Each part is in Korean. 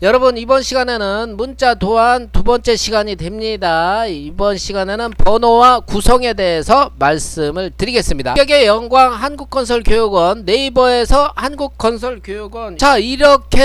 여러분, 이번 시간에는 문자 도안 두 번째 시간이 됩니다. 이번 시간에는 번호와 구성에 대해서 말씀을 드리겠습니다. 합격의 영광 한국건설교육원, 네이버에서 한국건설교육원. 자, 이렇게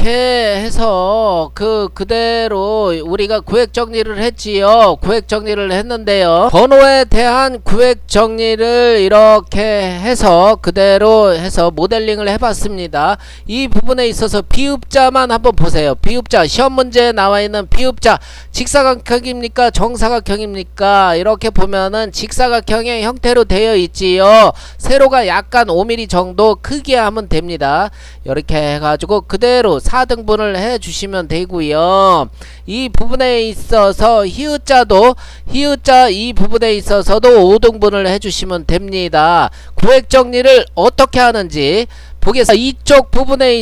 해서 그대로 우리가 구획 정리를 했지요. 구획 정리를 했는데요. 번호에 대한 구획 정리를 이렇게 해서 그대로 해서 모델링을 해봤습니다. 이 부분에 있어서 비읍자만 한번 보세요. 비읍자, 시험 문제에 나와 있는 비읍자, 직사각형입니까 정사각형입니까? 이렇게 보면은 직사각형의 형태로 되어 있지요. 세로가 약간 5mm 정도 크게 하면 됩니다. 이렇게 해가지고 그대로 4등분을 해 주시면 되고요. 이 부분에 있어서 히읗자도 히읗자 이 부분에 있어서도 5등분을 해 주시면 됩니다. 구획 정리를 어떻게 하는지 보겠습니다. 이쪽 부분에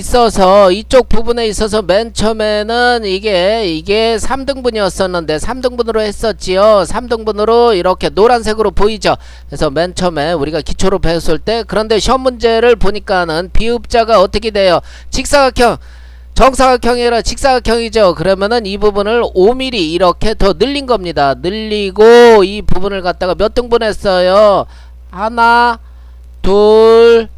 있어서 맨 처음에는 이게 3등분이었었는데 3등분으로 했었지요. 3등분으로 이렇게 노란색으로 보이죠. 그래서 맨 처음에 우리가 기초로 배웠을 때, 그런데 시험 문제를 보니까는 비읍자가 어떻게 돼요? 직사각형, 정사각형이라 직사각형이죠. 그러면은 이 부분을 5mm 이렇게 더 늘린 겁니다. 늘리고 이 부분을 갖다가 몇 등분 했어요? 하나, 둘,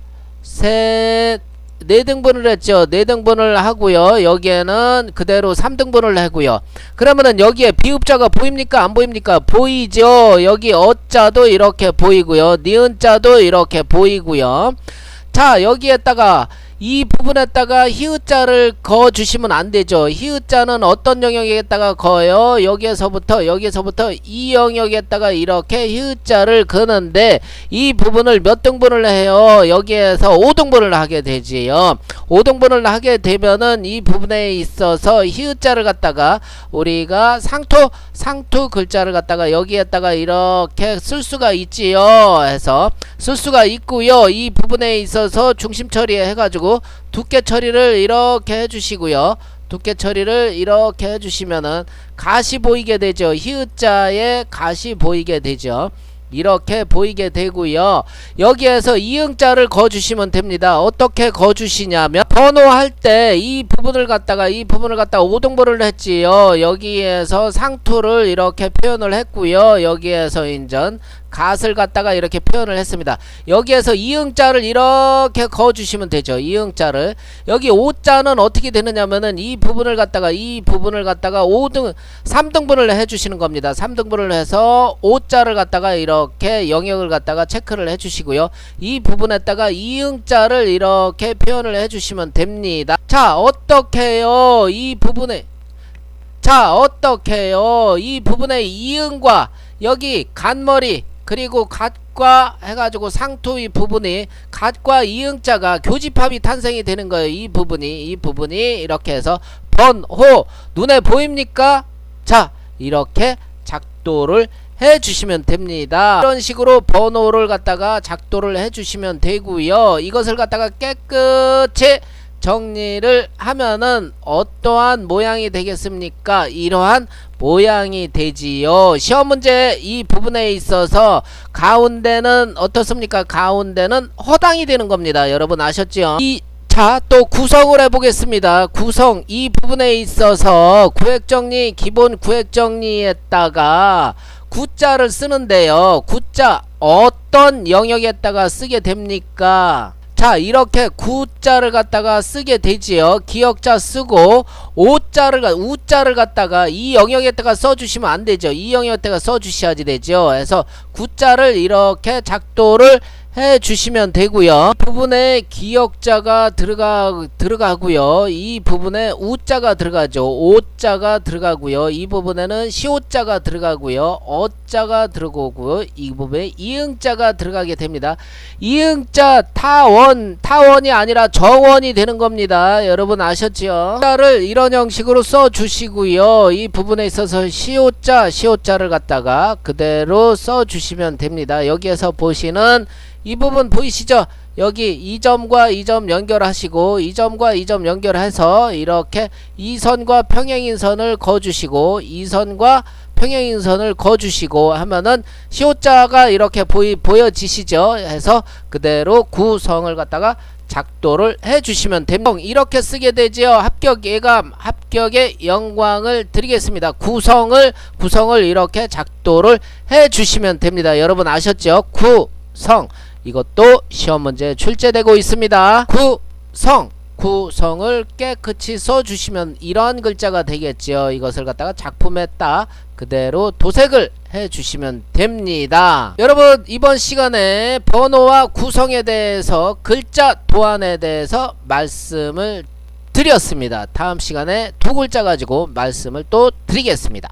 셋, 4등분을 했죠. 4등분을 하고요. 여기에는 그대로 3등분을 하고요. 그러면은 여기에 비읍자가 보입니까? 안 보입니까? 보이죠. 여기 어자도 이렇게 보이고요. 니은자도 이렇게 보이고요. 자, 여기에다가 이 부분에다가 히읗자를 그어 주시면 안 되죠. 히읗자는 어떤 영역에다가 그어요? 여기에서부터 이 영역에다가 이렇게 히읗자를 그는데 이 부분을 몇 등분을 해요? 여기에서 5등분을 하게 되지요. 5등분을 하게 되면은 이 부분에 있어서 히읗자를 갖다가 우리가 상투 글자를 갖다가 여기에다가 이렇게 쓸 수가 있지요. 해서 쓸 수가 있고요. 이 부분에 있어서 중심 처리해 해가지고 두께 처리를 이렇게 해주시고요. 두께 처리를 이렇게 해주시면은 가시 보이게 되죠. 히읗자에 가시 보이게 되죠. 이렇게 보이게 되고요. 여기에서 이응자를 거주시면 됩니다. 어떻게 거주시냐면 번호할 때 이 부분을 갖다가 5등분을 했지요. 여기에서 상투를 이렇게 표현을 했고요. 여기에서 인전 갓을 갖다가 이렇게 표현을 했습니다. 여기에서 이응자를 이렇게 그어주시면 되죠. 이응자를. 여기 오자는 어떻게 되느냐면은 이 부분을 갖다가 3등분을 해주시는 겁니다. 3등분을 해서 오자를 갖다가 이렇게 영역을 갖다가 체크를 해주시고요. 이 부분에다가 이응자를 이렇게 표현을 해주시면 됩니다. 자, 어떻게요? 이 부분에 이응과 여기 간머리 그리고 갓과 해가지고 상투 이 부분이 갓과 이응자가 교집합이 탄생이 되는 거예요. 이 부분이 이렇게 해서 번호 눈에 보입니까? 자, 이렇게 작도를 해 주시면 됩니다. 이런 식으로 번호를 갖다가 작도를 해 주시면 되고요. 이것을 갖다가 깨끗이 정리를 하면은 어떠한 모양이 되겠습니까? 이러한 모양이 되지요. 시험 문제 이 부분에 있어서 가운데는 어떻습니까? 가운데는 허당이 되는 겁니다. 여러분 아셨죠? 자, 또 구성을 해보겠습니다. 구성 이 부분에 있어서 구획정리, 기본 구획정리에다가 구자를 쓰는데요. 구자 어떤 영역에다가 쓰게 됩니까? 자, 이렇게 구자를 갖다가 쓰게 되지요. 기역자 쓰고 우자를 갖다가 이 영역에다가 써주시면 안 되죠. 이 영역에다가 써주셔야지 되죠. 그래서 구자를 이렇게 작도를 해 주시면 되고요. 이 부분에 기역자가 들어가고요. 이 부분에 우자가 들어가죠. 오자가 들어가고요. 이 부분에는 시오자가 들어가고요. 어자가 들어가고요. 이 부분에 이응자가 들어가게 됩니다. 이응자 타원이 아니라 정원이 되는 겁니다. 여러분 아셨지요? 자를 이런 형식으로 써 주시고요. 이 부분에 있어서 시오자를 갖다가 그대로 써 주시면 됩니다. 여기에서 보시는 이 부분 보이시죠? 여기 이 점과 이 점 연결하시고 이 점과 이 점 연결해서 이렇게 이 선과 평행인선을 그어주시고 이 선과 평행인선을 그어주시고 하면은 시옷자가 이렇게 보여지시죠. 해서 그대로 구성을 갖다가 작도를 해주시면 됩니다. 이렇게 쓰게 되지요. 합격 예감, 합격의 영광을 드리겠습니다. 구성을 이렇게 작도를 해주시면 됩니다. 여러분 아셨죠? 구성, 이것도 시험 문제 출제되고 있습니다. 구성을 깨끗이 써주시면 이런 글자가 되겠지요. 이것을 갖다가 작품에다 그대로 도색을 해주시면 됩니다. 여러분 이번 시간에 번호와 구성에 대해서 글자 도안에 대해서 말씀을 드렸습니다. 다음 시간에 두 글자 가지고 말씀을 또 드리겠습니다.